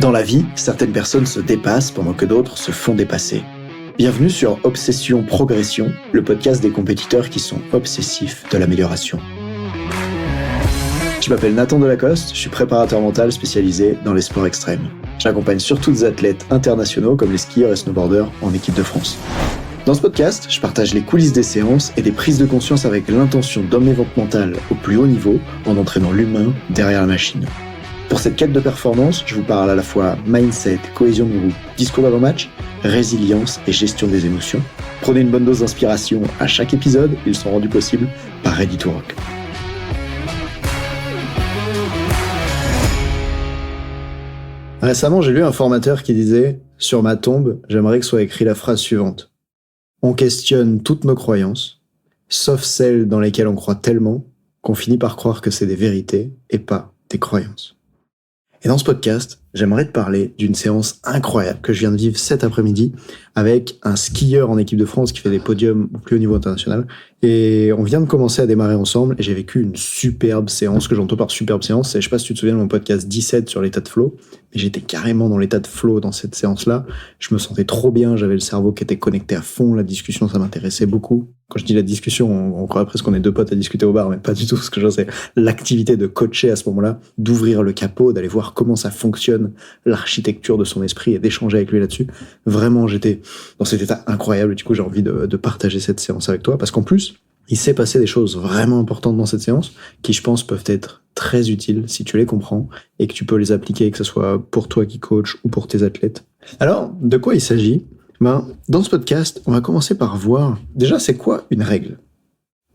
Dans la vie, certaines personnes se dépassent pendant que d'autres se font dépasser. Bienvenue sur Obsession Progression, le podcast des compétiteurs qui sont obsessifs de l'amélioration. Je m'appelle Nathan Delacoste, je suis préparateur mental spécialisé dans les sports extrêmes. J'accompagne surtout des athlètes internationaux comme les skieurs et snowboarders en équipe de France. Dans ce podcast, je partage les coulisses des séances et des prises de conscience avec l'intention d'emmener votre mental au plus haut niveau en entraînant l'humain derrière la machine. Pour cette quête de performance, je vous parle à la fois mindset, cohésion de groupe, discours d'avant-match, résilience et gestion des émotions. Prenez une bonne dose d'inspiration à chaque épisode, ils sont rendus possibles par Ready to Rock. Récemment, j'ai lu un formateur qui disait « Sur ma tombe, j'aimerais que soit écrit la phrase suivante. On questionne toutes nos croyances, sauf celles dans lesquelles on croit tellement qu'on finit par croire que c'est des vérités et pas des croyances. » Et dans ce podcast, j'aimerais te parler d'une séance incroyable que je viens de vivre cet après-midi avec un skieur en équipe de France qui fait des podiums au plus haut niveau international. Et on vient de commencer à démarrer ensemble et j'ai vécu une superbe séance. Ce que j'entends par superbe séance, c'est, je sais pas si tu te souviens de mon podcast 17 sur l'état de flow, mais j'étais carrément dans l'état de flow dans cette séance-là. Je me sentais trop bien, j'avais le cerveau qui était connecté à fond, la discussion, ça m'intéressait beaucoup. Quand je dis la discussion, on croit presque qu'on est deux potes à discuter au bar, mais pas du tout. Ce que je veux, c'est l'activité de coacher à ce moment-là, d'ouvrir le capot, d'aller voir comment ça fonctionne, l'architecture de son esprit et d'échanger avec lui là-dessus. Vraiment, j'étais dans cet état incroyable. Du coup, j'ai envie de partager cette séance avec toi parce qu'en plus, il s'est passé des choses vraiment importantes dans cette séance qui, je pense, peuvent être très utiles si tu les comprends et que tu peux les appliquer, que ce soit pour toi qui coach ou pour tes athlètes. Alors, de quoi il s'agit ? Dans ce podcast, on va commencer par voir, déjà, c'est quoi une règle ?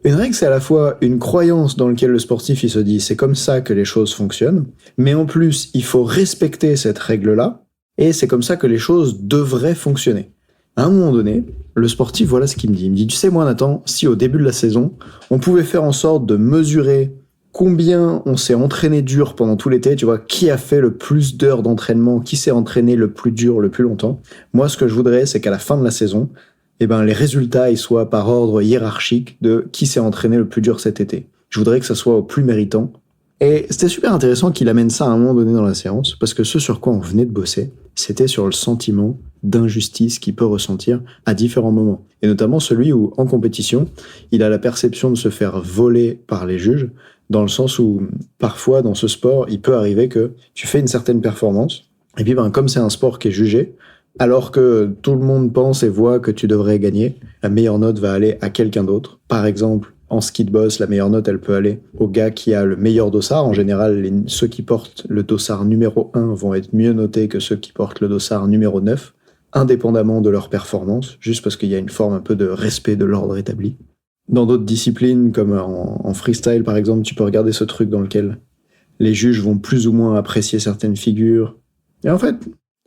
Une règle, c'est à la fois une croyance dans laquelle le sportif il se dit c'est comme ça que les choses fonctionnent, mais en plus, il faut respecter cette règle-là, et c'est comme ça que les choses devraient fonctionner. À un moment donné, le sportif, voilà ce qu'il me dit. Il me dit, tu sais moi Nathan, si au début de la saison, on pouvait faire en sorte de mesurer combien on s'est entraîné dur pendant tout l'été, tu vois, qui a fait le plus d'heures d'entraînement, qui s'est entraîné le plus dur, le plus longtemps. Moi, ce que je voudrais, c'est qu'à la fin de la saison, les résultats ils soient par ordre hiérarchique de qui s'est entraîné le plus dur cet été. Je voudrais que ça soit au plus méritant. Et c'était super intéressant qu'il amène ça à un moment donné dans la séance, parce que ce sur quoi on venait de bosser, c'était sur le sentiment d'injustice qu'il peut ressentir à différents moments. Et notamment celui où, en compétition, il a la perception de se faire voler par les juges, dans le sens où, parfois, dans ce sport, il peut arriver que tu fais une certaine performance, et puis comme c'est un sport qui est jugé, alors que tout le monde pense et voit que tu devrais gagner, la meilleure note va aller à quelqu'un d'autre. Par exemple, en ski de boss, la meilleure note, elle peut aller au gars qui a le meilleur dossard. En général, ceux qui portent le dossard numéro 1 vont être mieux notés que ceux qui portent le dossard numéro 9, indépendamment de leur performance, juste parce qu'il y a une forme un peu de respect de l'ordre établi. Dans d'autres disciplines, comme en freestyle par exemple, tu peux regarder ce truc dans lequel les juges vont plus ou moins apprécier certaines figures. Et en fait,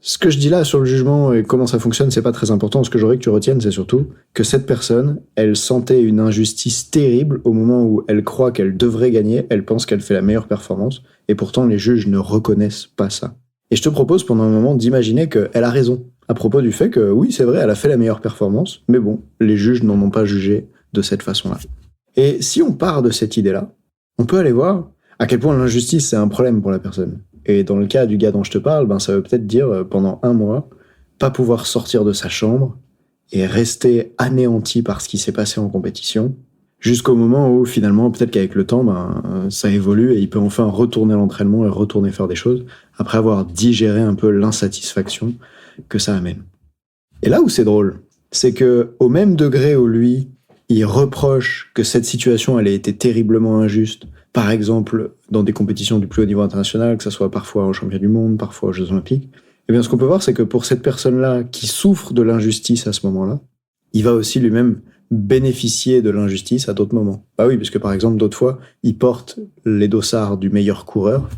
ce que je dis là sur le jugement et comment ça fonctionne, c'est pas très important. Ce que j'aurais que tu retiennes, c'est surtout que cette personne, elle sentait une injustice terrible au moment où elle croit qu'elle devrait gagner, elle pense qu'elle fait la meilleure performance, et pourtant les juges ne reconnaissent pas ça. Et je te propose pendant un moment d'imaginer qu'elle a raison, à propos du fait que oui, c'est vrai, elle a fait la meilleure performance, mais bon, les juges n'en ont pas jugé de cette façon-là. Et si on part de cette idée-là, on peut aller voir à quel point l'injustice c'est un problème pour la personne. Et dans le cas du gars dont je te parle, ça veut peut-être dire pendant 1 mois, pas pouvoir sortir de sa chambre et rester anéanti par ce qui s'est passé en compétition, jusqu'au moment où finalement, peut-être qu'avec le temps, ça évolue et il peut enfin retourner à l'entraînement et retourner faire des choses, après avoir digéré un peu l'insatisfaction que ça amène. Et là où c'est drôle, c'est que au même degré où lui, il reproche que cette situation elle ait été terriblement injuste, par exemple dans des compétitions du plus haut niveau international, que ce soit parfois aux championnats du monde, parfois aux Jeux Olympiques, eh bien ce qu'on peut voir c'est que pour cette personne-là qui souffre de l'injustice à ce moment-là, il va aussi lui-même bénéficier de l'injustice à d'autres moments. Bah oui, parce que par exemple d'autres fois, il porte les dossards du meilleur coureur,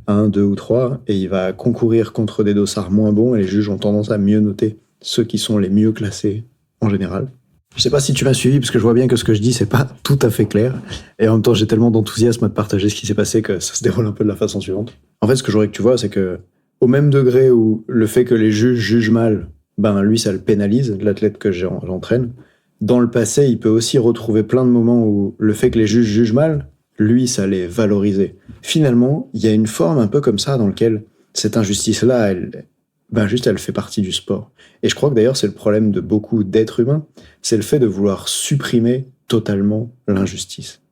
1, 2 ou 3, et il va concourir contre des dossards moins bons et les juges ont tendance à mieux noter ceux qui sont les mieux classés en général. Je sais pas si tu m'as suivi, parce que je vois bien que ce que je dis, c'est pas tout à fait clair. Et en même temps, j'ai tellement d'enthousiasme à te partager ce qui s'est passé que ça se déroule un peu de la façon suivante. En fait, ce que j'aurais que tu vois, c'est que, au même degré où le fait que les juges jugent mal, lui, ça le pénalise, l'athlète que j'entraîne. Dans le passé, il peut aussi retrouver plein de moments où le fait que les juges jugent mal, lui, ça l'est valorisé. Finalement, il y a une forme un peu comme ça dans laquelle cette injustice-là, elle fait partie du sport. Et je crois que d'ailleurs, c'est le problème de beaucoup d'êtres humains, c'est le fait de vouloir supprimer totalement l'injustice.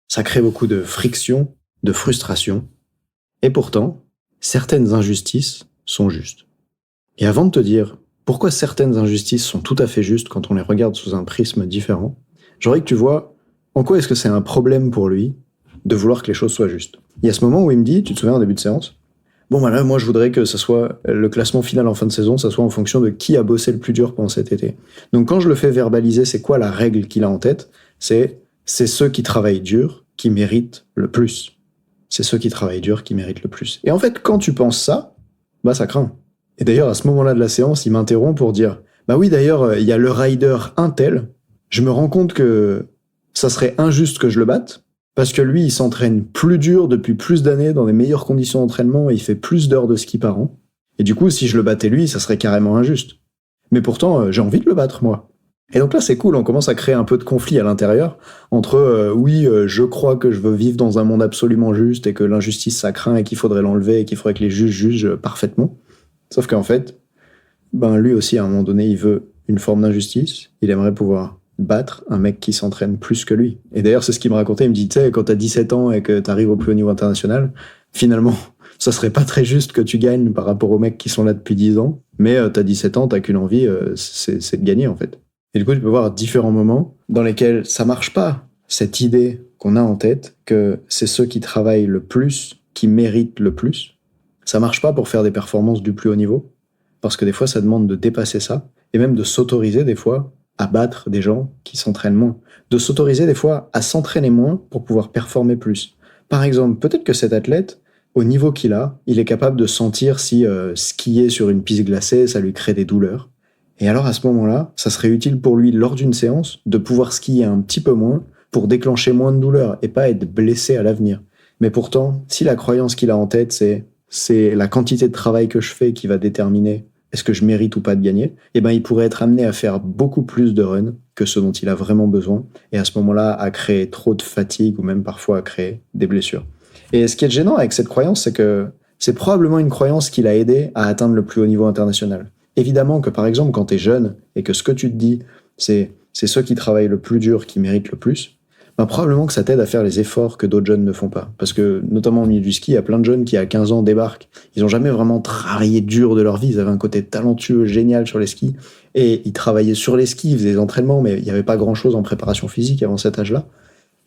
Ça crée beaucoup de friction, de frustration, et pourtant, certaines injustices sont justes. Et avant de te dire pourquoi certaines injustices sont tout à fait justes quand on les regarde sous un prisme différent, j'aurais que tu vois en quoi est-ce que c'est un problème pour lui de vouloir que les choses soient justes. Il y a ce moment où il me dit, tu te souviens en début de séance, bon voilà, moi je voudrais que ça soit le classement final en fin de saison, ça soit en fonction de qui a bossé le plus dur pendant cet été. Donc quand je le fais verbaliser, c'est quoi la règle qu'il a en tête? C'est ceux qui travaillent dur qui méritent le plus. C'est ceux qui travaillent dur qui méritent le plus. Et en fait, quand tu penses ça, bah ça craint. Et d'ailleurs, à ce moment-là de la séance, il m'interrompt pour dire, bah oui, d'ailleurs, il y a le rider un tel, je me rends compte que ça serait injuste que je le batte, parce que lui, il s'entraîne plus dur depuis plus d'années, dans les meilleures conditions d'entraînement, et il fait plus d'heures de ski par an. Et du coup, si je le battais lui, ça serait carrément injuste. Mais pourtant, j'ai envie de le battre, moi. Et donc là, c'est cool, on commence à créer un peu de conflit à l'intérieur, entre je crois que je veux vivre dans un monde absolument juste, et que l'injustice, ça craint, et qu'il faudrait l'enlever, et qu'il faudrait que les juges jugent parfaitement. Sauf qu'en fait, lui aussi, à un moment donné, il veut une forme d'injustice, il aimerait pouvoir battre un mec qui s'entraîne plus que lui. Et d'ailleurs, c'est ce qu'il me racontait, il me dit, tu sais, quand t'as 17 ans et que t'arrives au plus haut niveau international, finalement, ça serait pas très juste que tu gagnes par rapport aux mecs qui sont là depuis 10 ans, mais t'as 17 ans, t'as qu'une envie, c'est de gagner, en fait. Et du coup, tu peux voir différents moments dans lesquels ça marche pas, cette idée qu'on a en tête, que c'est ceux qui travaillent le plus, qui méritent le plus. Ça marche pas pour faire des performances du plus haut niveau, parce que des fois, ça demande de dépasser ça, et même de s'autoriser des fois à battre des gens qui s'entraînent moins, de s'autoriser des fois à s'entraîner moins pour pouvoir performer plus. Par exemple, peut-être que cet athlète, au niveau qu'il a, il est capable de sentir si skier sur une piste glacée, ça lui crée des douleurs. Et alors à ce moment-là, ça serait utile pour lui, lors d'une séance, de pouvoir skier un petit peu moins pour déclencher moins de douleurs et pas être blessé à l'avenir. Mais pourtant, si la croyance qu'il a en tête, c'est la quantité de travail que je fais qui va déterminer est-ce que je mérite ou pas de gagner, eh ben il pourrait être amené à faire beaucoup plus de runs que ce dont il a vraiment besoin, et à ce moment-là, à créer trop de fatigue ou même parfois à créer des blessures. Et ce qui est gênant avec cette croyance, c'est que c'est probablement une croyance qui l'a aidé à atteindre le plus haut niveau international. Évidemment que par exemple, quand t'es jeune et que ce que tu te dis, c'est ceux qui travaillent le plus dur qui méritent le plus, probablement que ça t'aide à faire les efforts que d'autres jeunes ne font pas. Parce que, notamment au milieu du ski, il y a plein de jeunes qui, à 15 ans, débarquent. Ils n'ont jamais vraiment travaillé dur de leur vie. Ils avaient un côté talentueux, génial sur les skis. Et ils travaillaient sur les skis, ils faisaient des entraînements, mais il n'y avait pas grand-chose en préparation physique avant cet âge-là.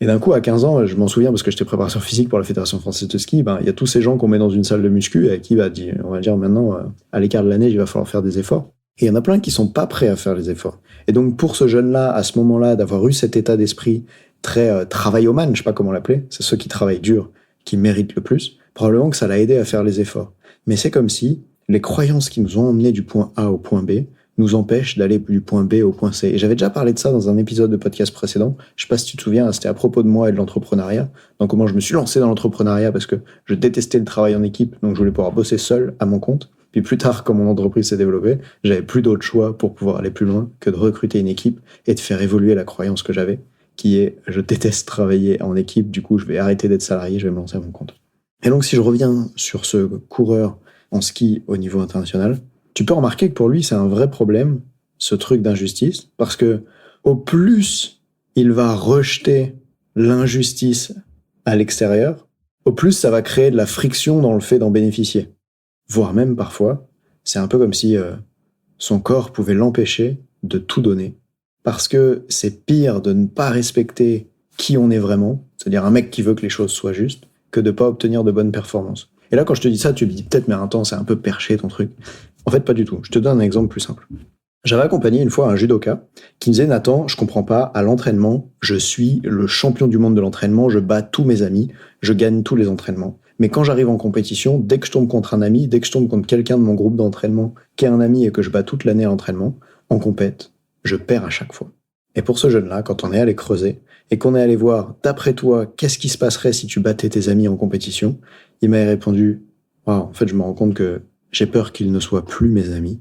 Et d'un coup, à 15 ans, je m'en souviens parce que j'étais préparation physique pour la Fédération française de ski, il y a tous ces gens qu'on met dans une salle de muscu et à qui on va dire maintenant, à l'écart de l'année, il va falloir faire des efforts. Et il y en a plein qui sont pas prêts à faire les efforts. Et donc, pour ce jeune-là, à ce moment-là, d'avoir eu cet état d'esprit très travaillomane, je sais pas comment l'appeler, c'est ceux qui travaillent dur, qui méritent le plus, probablement que ça l'a aidé à faire les efforts. Mais c'est comme si les croyances qui nous ont emmenés du point A au point B nous empêchent d'aller du point B au point C. Et j'avais déjà parlé de ça dans un épisode de podcast précédent, je sais pas si tu te souviens, c'était à propos de moi et de l'entrepreneuriat, donc comment je me suis lancé dans l'entrepreneuriat parce que je détestais le travail en équipe, donc je voulais pouvoir bosser seul à mon compte. Puis plus tard, quand mon entreprise s'est développée, j'avais plus d'autre choix pour pouvoir aller plus loin que de recruter une équipe et de faire évoluer la croyance que j'avais, qui est « je déteste travailler en équipe, du coup je vais arrêter d'être salarié, je vais me lancer à mon compte ». Et donc si je reviens sur ce coureur en ski au niveau international, tu peux remarquer que pour lui c'est un vrai problème, ce truc d'injustice, parce que au plus il va rejeter l'injustice à l'extérieur, au plus ça va créer de la friction dans le fait d'en bénéficier. Voire même parfois, c'est un peu comme si son corps pouvait l'empêcher de tout donner. Parce que c'est pire de ne pas respecter qui on est vraiment, c'est-à-dire un mec qui veut que les choses soient justes, que de ne pas obtenir de bonnes performances. Et là, quand je te dis ça, tu te dis peut-être, mais attends, c'est un peu perché ton truc. En fait, pas du tout. Je te donne un exemple plus simple. J'avais accompagné une fois un judoka qui me disait « Nathan, je comprends pas, à l'entraînement, je suis le champion du monde de l'entraînement, je bats tous mes amis, je gagne tous les entraînements. Mais quand j'arrive en compétition, dès que je tombe contre un ami, dès que je tombe contre quelqu'un de mon groupe d'entraînement qui est un ami et que je bats toute l'année à l'entraînement, en compète, je perds à chaque fois. » Et pour ce jeune-là, quand on est allé creuser et qu'on est allé voir, d'après toi, qu'est-ce qui se passerait si tu battais tes amis en compétition, il m'avait répondu « Wow, en fait, je me rends compte que j'ai peur qu'ils ne soient plus mes amis. »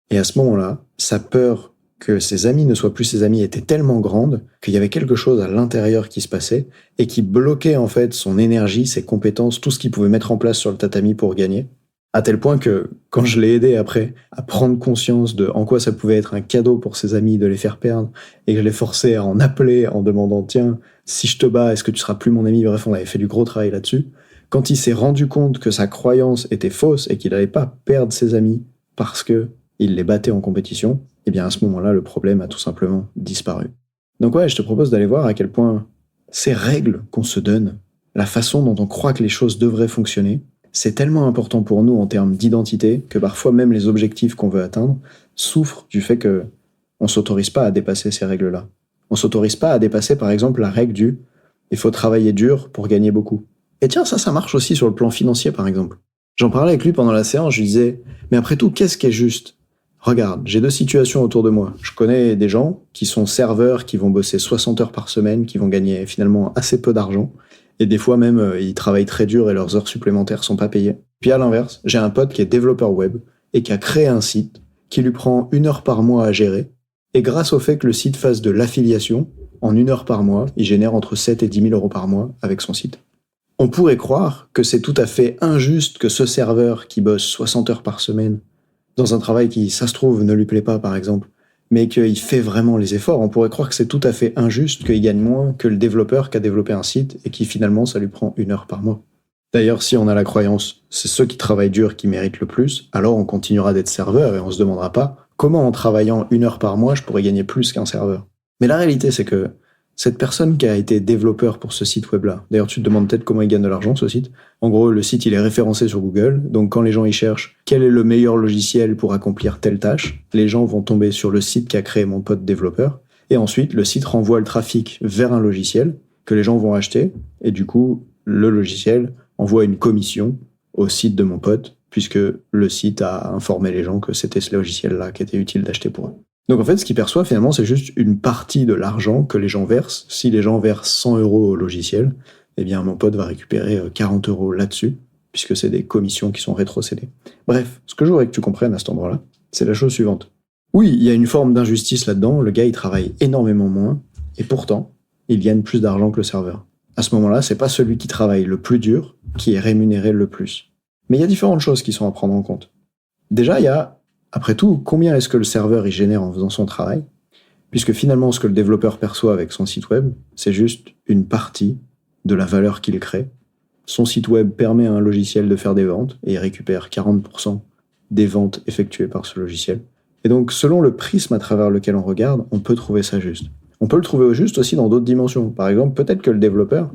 Et à ce moment-là, sa peur que ses amis ne soient plus ses amis était tellement grande qu'il y avait quelque chose à l'intérieur qui se passait et qui bloquait en fait son énergie, ses compétences, tout ce qu'il pouvait mettre en place sur le tatami pour gagner. À tel point que, quand je l'ai aidé après à prendre conscience de en quoi ça pouvait être un cadeau pour ses amis de les faire perdre, et que je l'ai forcé à en appeler en demandant, tiens, si je te bats, est-ce que tu seras plus mon ami? Bref, on avait fait du gros travail là-dessus. Quand il s'est rendu compte que sa croyance était fausse et qu'il n'allait pas perdre ses amis parce que il les battait en compétition, eh bien à ce moment-là, le problème a tout simplement disparu. Donc ouais, je te propose d'aller voir à quel point ces règles qu'on se donne, la façon dont on croit que les choses devraient fonctionner, c'est tellement important pour nous en termes d'identité que parfois même les objectifs qu'on veut atteindre souffrent du fait que on s'autorise pas à dépasser ces règles-là. On s'autorise pas à dépasser par exemple la règle du il faut travailler dur pour gagner beaucoup. Et tiens, ça marche aussi sur le plan financier par exemple. J'en parlais avec lui pendant la séance, je lui disais mais après tout, qu'est-ce qui est juste? Regarde, j'ai 2 situations autour de moi. Je connais des gens qui sont serveurs, qui vont bosser 60 heures par semaine, qui vont gagner finalement assez peu d'argent. Et des fois même, ils travaillent très dur et leurs heures supplémentaires sont pas payées. Puis à l'inverse, j'ai un pote qui est développeur web et qui a créé un site qui lui prend 1 heure par mois à gérer. Et grâce au fait que le site fasse de l'affiliation, en 1 heure par mois, il génère entre 7 et 10 000 euros par mois avec son site. On pourrait croire que c'est tout à fait injuste que ce serveur qui bosse 60 heures par semaine dans un travail qui, ça se trouve, ne lui plaît pas, par exemple, mais qu'il fait vraiment les efforts, on pourrait croire que c'est tout à fait injuste qu'il gagne moins que le développeur qui a développé un site et qui, finalement, ça lui prend 1 heure par mois. D'ailleurs, si on a la croyance, c'est ceux qui travaillent dur qui méritent le plus, alors on continuera d'être serveur et on se demandera pas comment, en travaillant 1 heure par mois, je pourrais gagner plus qu'un serveur. Mais la réalité, c'est que cette personne qui a été développeur pour ce site web-là, d'ailleurs tu te demandes peut-être comment il gagne de l'argent ce site, en gros le site il est référencé sur Google, donc quand les gens y cherchent quel est le meilleur logiciel pour accomplir telle tâche, les gens vont tomber sur le site qu'a créé mon pote développeur, et ensuite le site renvoie le trafic vers un logiciel que les gens vont acheter, et du coup le logiciel envoie une commission au site de mon pote, puisque le site a informé les gens que c'était ce logiciel-là qui était utile d'acheter pour eux. Donc en fait, ce qu'ils perçoivent finalement, c'est juste une partie de l'argent que les gens versent. Si les gens versent 100 euros au logiciel, eh bien mon pote va récupérer 40 euros là-dessus, puisque c'est des commissions qui sont rétrocédées. Bref, ce que je voudrais que tu comprennes à cet endroit-là, c'est la chose suivante. Oui, il y a une forme d'injustice là-dedans, le gars il travaille énormément moins, et pourtant, il gagne plus d'argent que le serveur. À ce moment-là, c'est pas celui qui travaille le plus dur qui est rémunéré le plus. Mais il y a différentes choses qui sont à prendre en compte. Déjà, il y a après tout, combien est-ce que le serveur il génère en faisant son travail? Puisque finalement, ce que le développeur perçoit avec son site web, c'est juste une partie de la valeur qu'il crée. Son site web permet à un logiciel de faire des ventes et il récupère 40% des ventes effectuées par ce logiciel. Et donc, selon le prisme à travers lequel on regarde, on peut trouver ça juste. On peut le trouver juste aussi dans d'autres dimensions. Par exemple, peut-être que le développeur,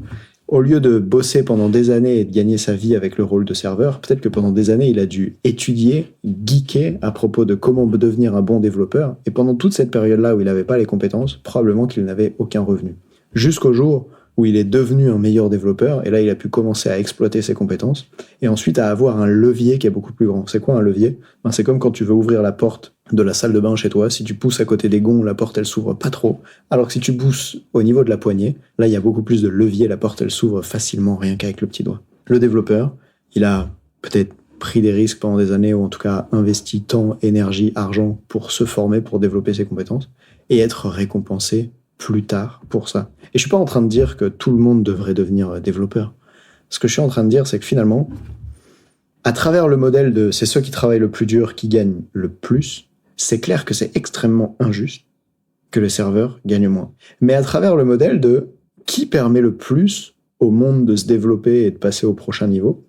au lieu de bosser pendant des années et de gagner sa vie avec le rôle de serveur, peut-être que pendant des années, il a dû étudier, geeker à propos de comment devenir un bon développeur. Et pendant toute cette période-là où il n'avait pas les compétences, probablement qu'il n'avait aucun revenu. Jusqu'au jour où il est devenu un meilleur développeur, et là, il a pu commencer à exploiter ses compétences, et ensuite à avoir un levier qui est beaucoup plus grand. C'est quoi un levier? C'est comme quand tu veux ouvrir la porte de la salle de bain chez toi, si tu pousses à côté des gonds, la porte elle s'ouvre pas trop, alors que si tu pousses au niveau de la poignée, là il y a beaucoup plus de levier, la porte elle s'ouvre facilement rien qu'avec le petit doigt. Le développeur, il a peut-être pris des risques pendant des années, ou en tout cas investi temps, énergie, argent pour se former, pour développer ses compétences, et être récompensé plus tard pour ça. Et je suis pas en train de dire que tout le monde devrait devenir développeur. Ce que je suis en train de dire, c'est que finalement, à travers le modèle de c'est ceux qui travaillent le plus dur qui gagnent le plus, c'est clair que c'est extrêmement injuste que les serveurs gagnent moins. Mais à travers le modèle de qui permet le plus au monde de se développer et de passer au prochain niveau,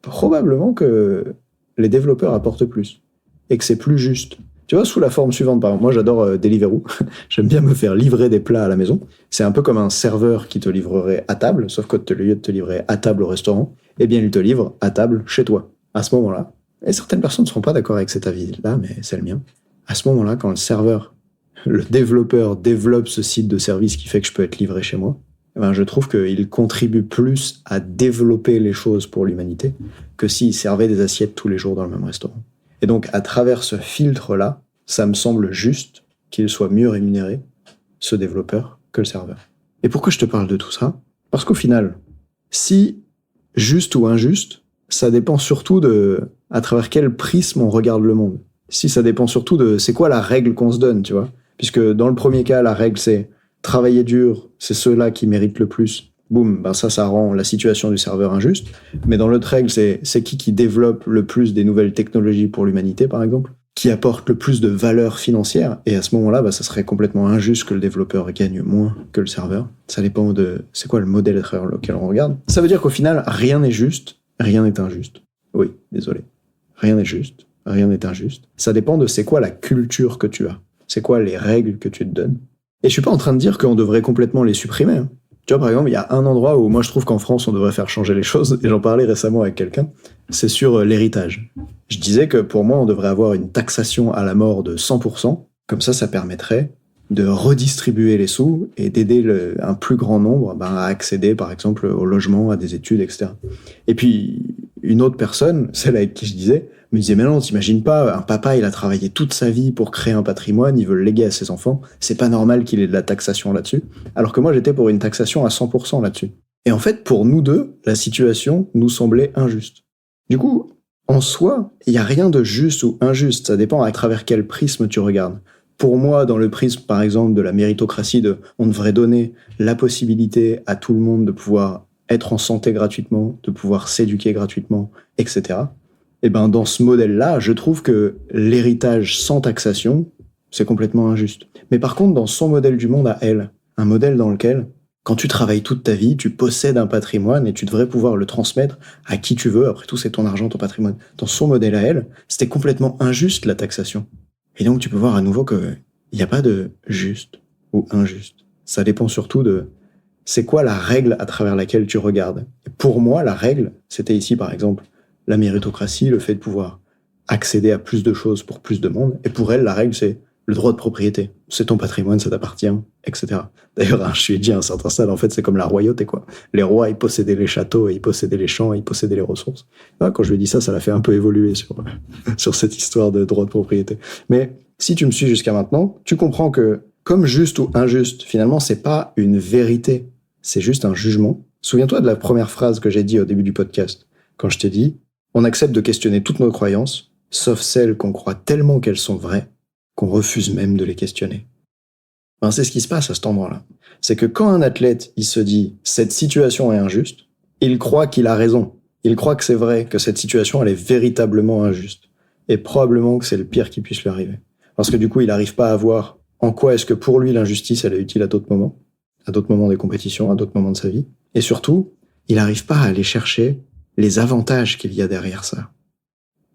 probablement que les développeurs apportent plus et que c'est plus juste. Tu vois, sous la forme suivante, par exemple, moi j'adore Deliveroo, j'aime bien me faire livrer des plats à la maison. C'est un peu comme un serveur qui te livrerait à table, sauf qu'au lieu de te livrer à table au restaurant, eh bien il te livre à table chez toi. À ce moment-là, et certaines personnes ne seront pas d'accord avec cet avis-là, mais c'est le mien. À ce moment-là, quand le serveur, le développeur développe ce site de service qui fait que je peux être livré chez moi, je trouve qu'il contribue plus à développer les choses pour l'humanité que s'il servait des assiettes tous les jours dans le même restaurant. Et donc, à travers ce filtre-là, ça me semble juste qu'il soit mieux rémunéré, ce développeur, que le serveur. Et pourquoi je te parle de tout ça? Parce qu'au final, si juste ou injuste, ça dépend surtout de à travers quel prisme on regarde le monde. Si ça dépend surtout de c'est quoi la règle qu'on se donne, tu vois. Puisque dans le premier cas, la règle c'est travailler dur, c'est ceux-là qui méritent le plus. boum, ben ça rend la situation du serveur injuste. Mais dans l'autre règle, c'est qui développe le plus des nouvelles technologies pour l'humanité, par exemple, qui apporte le plus de valeur financière. Et à ce moment-là, ça serait complètement injuste que le développeur gagne moins que le serveur. Ça dépend de c'est quoi le modèle à travers lequel on regarde. Ça veut dire qu'au final, rien n'est juste, rien n'est injuste. Oui, désolé. Rien n'est juste, rien n'est injuste. Ça dépend de c'est quoi la culture que tu as. C'est quoi les règles que tu te donnes. Et je suis pas en train de dire qu'on devrait complètement les supprimer. Hein. Tu vois, par exemple, il y a un endroit où moi je trouve qu'en France on devrait faire changer les choses, et j'en parlais récemment avec quelqu'un, c'est sur l'héritage. Je disais que pour moi on devrait avoir une taxation à la mort de 100%, comme ça permettrait de redistribuer les sous et d'aider un plus grand nombre à accéder par exemple au logement, à des études, etc. Et puis une autre personne, celle avec qui je disais, me disait mais non, t'imagines pas, un papa il a travaillé toute sa vie pour créer un patrimoine, il veut le léguer à ses enfants, c'est pas normal qu'il ait de la taxation là-dessus, alors que moi j'étais pour une taxation à 100% là-dessus. Et en fait pour nous deux, la situation nous semblait injuste. Du coup, en soi, il y a rien de juste ou injuste, ça dépend à travers quel prisme tu regardes. Pour moi, dans le prisme par exemple de la méritocratie, on devrait donner la possibilité à tout le monde de pouvoir être en santé gratuitement, de pouvoir s'éduquer gratuitement, etc. Et dans ce modèle-là, je trouve que l'héritage sans taxation, c'est complètement injuste. Mais par contre, dans son modèle du monde à elle, un modèle dans lequel, quand tu travailles toute ta vie, tu possèdes un patrimoine et tu devrais pouvoir le transmettre à qui tu veux, après tout, c'est ton argent, ton patrimoine. Dans son modèle à elle, c'était complètement injuste la taxation. Et donc, tu peux voir à nouveau qu'il n'y a pas de juste ou injuste. Ça dépend surtout de c'est quoi la règle à travers laquelle tu regardes. Et pour moi, la règle, c'était ici, par exemple, la méritocratie, le fait de pouvoir accéder à plus de choses pour plus de monde. Et pour elle, la règle, c'est le droit de propriété. C'est ton patrimoine, ça t'appartient, etc. D'ailleurs, je lui ai dit à un certain stade, en fait, c'est comme la royauté, quoi. Les rois, ils possédaient les châteaux, ils possédaient les champs, ils possédaient les ressources. Là, quand je lui ai dit ça l'a fait un peu évoluer sur cette histoire de droit de propriété. Mais si tu me suis jusqu'à maintenant, tu comprends que, comme juste ou injuste, finalement, c'est pas une vérité. C'est juste un jugement. Souviens-toi de la première phrase que j'ai dit au début du podcast. Quand je t'ai dit, on accepte de questionner toutes nos croyances, sauf celles qu'on croit tellement qu'elles sont vraies, qu'on refuse même de les questionner. C'est ce qui se passe à cet endroit-là. C'est que quand un athlète, il se dit « cette situation est injuste », il croit qu'il a raison. Il croit que c'est vrai, que cette situation, elle est véritablement injuste. Et probablement que c'est le pire qui puisse lui arriver. Parce que du coup, il n'arrive pas à voir en quoi est-ce que pour lui l'injustice, elle est utile à d'autres moments des compétitions, à d'autres moments de sa vie. Et surtout, il n'arrive pas à aller chercher les avantages qu'il y a derrière ça.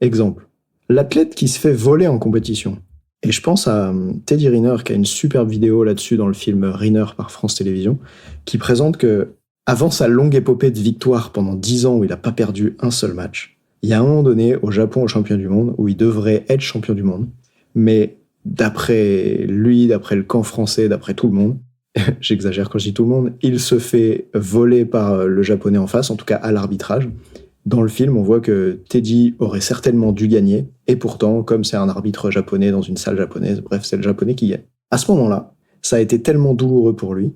Exemple, l'athlète qui se fait voler en compétition. Et je pense à Teddy Riner qui a une superbe vidéo là-dessus dans le film Riner par France Télévisions, qui présente que, avant sa longue épopée de victoire pendant 10 ans où il n'a pas perdu un seul match, il y a un moment donné au Japon au champion du monde où il devrait être champion du monde, mais d'après lui, d'après le camp français, d'après tout le monde, j'exagère quand je dis tout le monde, il se fait voler par le japonais en face, en tout cas à l'arbitrage. Dans le film, on voit que Teddy aurait certainement dû gagner, et pourtant, comme c'est un arbitre japonais dans une salle japonaise, bref, c'est le japonais qui gagne. À ce moment-là, ça a été tellement douloureux pour lui,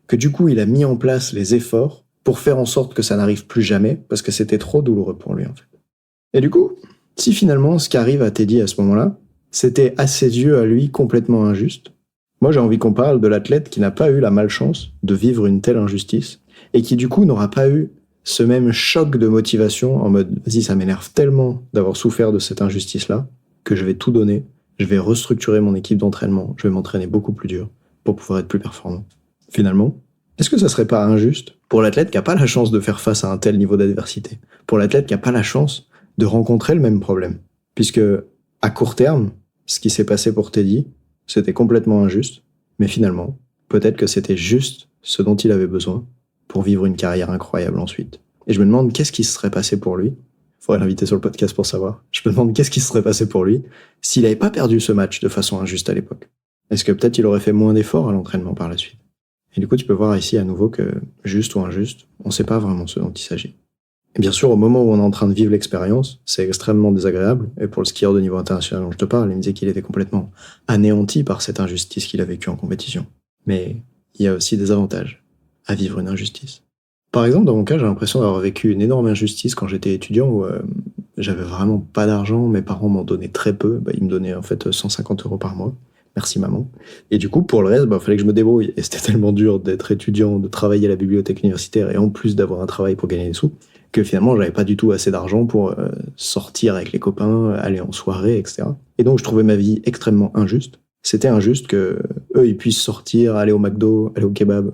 que du coup, il a mis en place les efforts pour faire en sorte que ça n'arrive plus jamais, parce que c'était trop douloureux pour lui, en fait. Et du coup, si finalement, ce qui arrive à Teddy à ce moment-là, c'était à ses yeux, à lui, complètement injuste, moi j'ai envie qu'on parle de l'athlète qui n'a pas eu la malchance de vivre une telle injustice, et qui du coup n'aura pas eu ce même choc de motivation en mode « vas-y, ça m'énerve tellement d'avoir souffert de cette injustice-là que je vais tout donner, je vais restructurer mon équipe d'entraînement, je vais m'entraîner beaucoup plus dur pour pouvoir être plus performant. » Finalement, est-ce que ça serait pas injuste pour l'athlète qui n'a pas la chance de faire face à un tel niveau d'adversité, pour l'athlète qui n'a pas la chance de rencontrer le même problème? Puisque, à court terme, ce qui s'est passé pour Teddy, c'était complètement injuste, mais finalement, peut-être que c'était juste ce dont il avait besoin pour vivre une carrière incroyable ensuite. Et je me demande qu'est-ce qui se serait passé pour lui. Il faudrait l'inviter sur le podcast pour savoir. Je me demande qu'est-ce qui se serait passé pour lui s'il n'avait pas perdu ce match de façon injuste à l'époque. Est-ce que peut-être il aurait fait moins d'efforts à l'entraînement par la suite? Et du coup, tu peux voir ici à nouveau que, juste ou injuste, on ne sait pas vraiment ce dont il s'agit. Et bien sûr, au moment où on est en train de vivre l'expérience, c'est extrêmement désagréable. Et pour le skieur de niveau international dont je te parle, il me disait qu'il était complètement anéanti par cette injustice qu'il a vécue en compétition. Mais il y a aussi des avantages à vivre une injustice. Par exemple, dans mon cas, j'ai l'impression d'avoir vécu une énorme injustice quand j'étais étudiant où j'avais vraiment pas d'argent, mes parents m'en donnaient très peu, ils me donnaient en fait 150 € par mois. Merci maman. Et du coup, pour le reste, fallait que je me débrouille. Et c'était tellement dur d'être étudiant, de travailler à la bibliothèque universitaire et en plus d'avoir un travail pour gagner des sous, que finalement, j'avais pas du tout assez d'argent pour sortir avec les copains, aller en soirée, etc. Et donc, je trouvais ma vie extrêmement injuste. C'était injuste que eux, ils puissent sortir, aller au McDo, aller au kebab,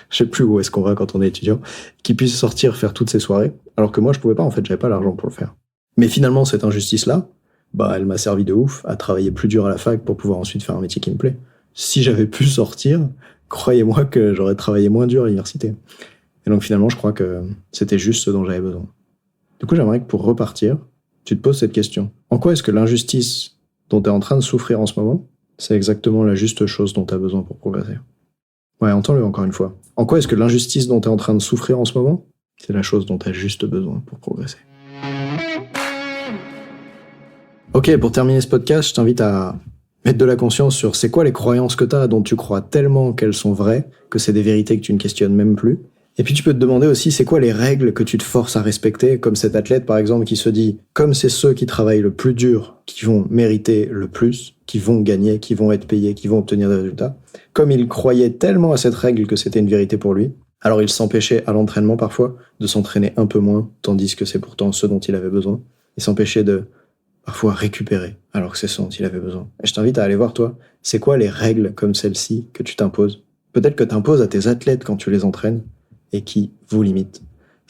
je sais plus où est-ce qu'on va quand on est étudiant, qu'ils puissent sortir, faire toutes ces soirées, alors que moi, je pouvais pas, en fait, j'avais pas l'argent pour le faire. Mais finalement, cette injustice-là, elle m'a servi de ouf à travailler plus dur à la fac pour pouvoir ensuite faire un métier qui me plaît. Si j'avais pu sortir, croyez-moi que j'aurais travaillé moins dur à l'université. Et donc finalement, je crois que c'était juste ce dont j'avais besoin. Du coup, j'aimerais que pour repartir, tu te poses cette question. En quoi est-ce que l'injustice dont tu es en train de souffrir en ce moment, c'est exactement la juste chose dont tu as besoin pour progresser? Ouais, entends-le encore une fois. En quoi est-ce que l'injustice dont tu es en train de souffrir en ce moment, c'est la chose dont tu as juste besoin pour progresser? Ok, pour terminer ce podcast, je t'invite à mettre de la conscience sur c'est quoi les croyances que tu as dont tu crois tellement qu'elles sont vraies, que c'est des vérités que tu ne questionnes même plus. Et puis tu peux te demander aussi c'est quoi les règles que tu te forces à respecter, comme cet athlète par exemple qui se dit comme c'est ceux qui travaillent le plus dur qui vont mériter le plus, qui vont gagner, qui vont être payés, qui vont obtenir des résultats, comme il croyait tellement à cette règle que c'était une vérité pour lui, alors il s'empêchait à l'entraînement parfois de s'entraîner un peu moins, tandis que c'est pourtant ce dont il avait besoin. Il s'empêchait de parfois récupérer, alors que c'est ce dont il avait besoin. Et je t'invite à aller voir toi, c'est quoi les règles comme celle-ci que tu t'imposes? Peut-être que tu imposes à tes athlètes quand tu les entraînes, et qui vous limitent.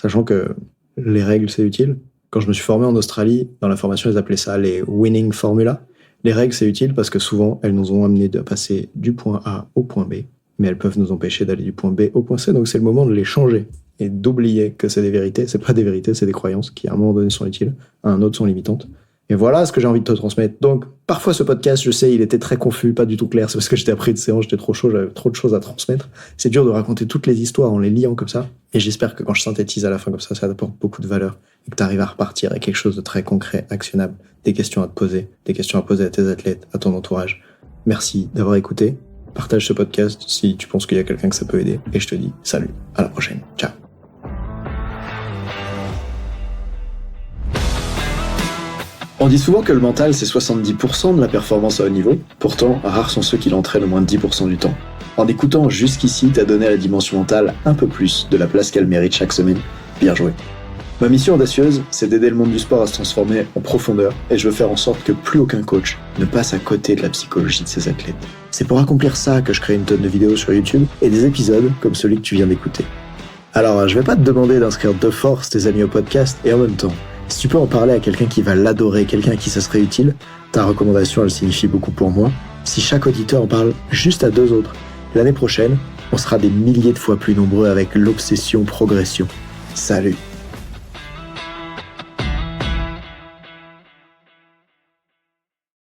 Sachant que les règles, c'est utile. Quand je me suis formé en Australie, dans la formation, ils appelaient ça les winning formula. Les règles, c'est utile parce que souvent, elles nous ont amené de passer du point A au point B, mais elles peuvent nous empêcher d'aller du point B au point C, donc c'est le moment de les changer et d'oublier que c'est des vérités. C'est pas des vérités, c'est des croyances qui, à un moment donné, sont utiles, à un autre sont limitantes. Et voilà ce que j'ai envie de te transmettre. Donc, parfois ce podcast, je sais, il était très confus, pas du tout clair. C'est parce que j'étais après une séance, j'étais trop chaud, j'avais trop de choses à transmettre. C'est dur de raconter toutes les histoires en les liant comme ça. Et j'espère que quand je synthétise à la fin comme ça apporte beaucoup de valeur et que tu arrives à repartir avec quelque chose de très concret, actionnable, des questions à te poser, des questions à poser à tes athlètes, à ton entourage. Merci d'avoir écouté. Partage ce podcast si tu penses qu'il y a quelqu'un que ça peut aider. Et je te dis salut, à la prochaine. Ciao. On dit souvent que le mental, c'est 70% de la performance à haut niveau. Pourtant, rares sont ceux qui l'entraînent au moins de 10% du temps. En écoutant jusqu'ici, t'as donné à la dimension mentale un peu plus de la place qu'elle mérite chaque semaine. Bien joué. Ma mission audacieuse, c'est d'aider le monde du sport à se transformer en profondeur et je veux faire en sorte que plus aucun coach ne passe à côté de la psychologie de ses athlètes. C'est pour accomplir ça que je crée une tonne de vidéos sur YouTube et des épisodes comme celui que tu viens d'écouter. Alors, je vais pas te demander d'inscrire de force tes amis au podcast et en même temps, si tu peux en parler à quelqu'un qui va l'adorer, quelqu'un à qui ça serait utile, ta recommandation, elle signifie beaucoup pour moi. Si chaque auditeur en parle juste à 2 autres, l'année prochaine, on sera des milliers de fois plus nombreux avec l'obsession progression. Salut!